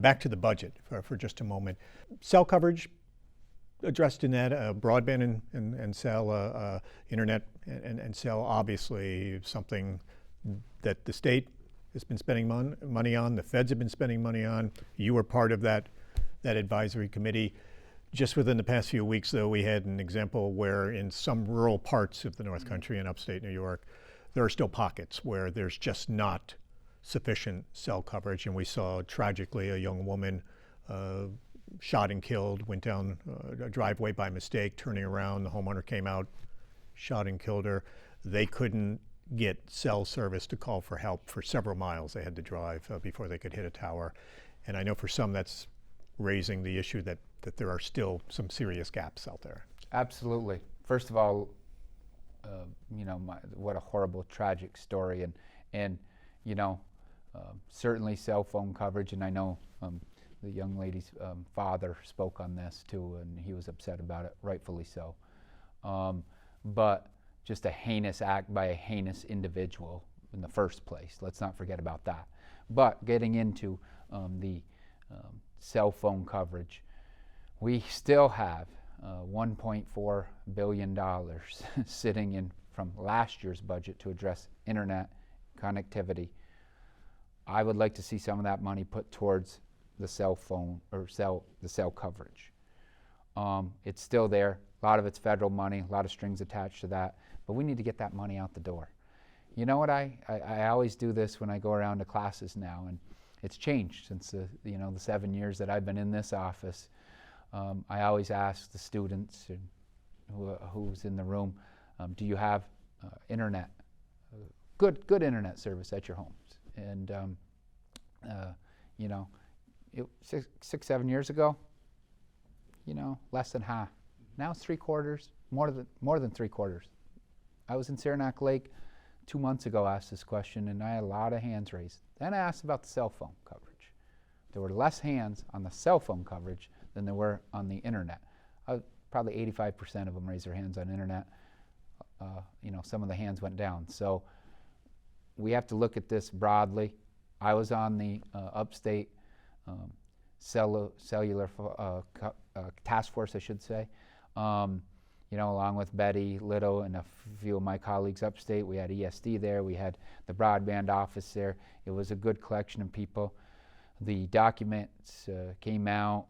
Back to the budget for just a moment. Cell coverage addressed in that, broadband and cell, internet and cell, obviously something that the state has been spending money on, the feds have been spending money on. You were part of that advisory committee. Just within the past few weeks, though, we had an example where in some rural parts of the North Country in upstate New York, there are still pockets where there's just not sufficient cell coverage, and we saw tragically a young woman shot and killed, went down a driveway by mistake, turning around, the homeowner came out, shot and killed her. They couldn't get cell service to call for help for several miles. They had to drive before they could hit a tower. And I know for some that's raising the issue that there are still some serious gaps out there. Absolutely. First of all, what a horrible, tragic story, and certainly cell phone coverage, and I know the young lady's father spoke on this too, and he was upset about it, rightfully so. But just a heinous act by a heinous individual in the first place. Let's not forget about that. But getting into the cell phone coverage, we still have $1.4 billion sitting in from last year's budget to address internet connectivity. I would like to see some of that money put towards the cell phone or the cell coverage. It's still there. A lot of it's federal money, a lot of strings attached to that, but we need to get that money out the door. You know what, I always do this when I go around to classes now, and it's changed since the 7 years that I've been in this office. I always ask the students and who's in the room, do you have internet, good internet service at your homes? And six, 7 years ago, less than half. Now it's 3/4, more than 3/4. I was in Saranac Lake 2 months ago, asked this question, and I had a lot of hands raised. Then I asked about the cell phone coverage. There were less hands on the cell phone coverage than there were on the internet. Probably 85% of them raised their hands on internet. Some of the hands went down. So we have to look at this broadly. I was on the Upstate cellular task force, I should say. Along with Betty Little and a few of my colleagues upstate. We had ESD there, we had the broadband office there. It was a good collection of people. The documents came out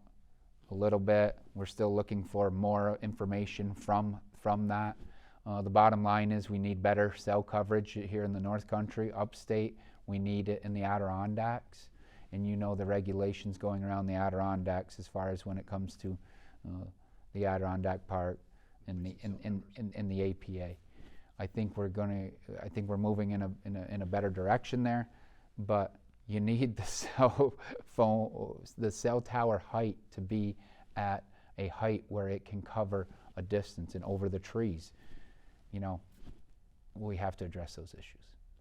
a little bit. We're still looking for more information from that. The bottom line is we need better cell coverage here in the North Country, upstate. We need it in the Adirondacks. And the regulations going around the Adirondacks as far as when it comes to the Adirondack Park and the APA. I think we're moving in a better direction there, but you need the cell tower height to be at a height where it can cover a distance and over the trees. We have to address those issues.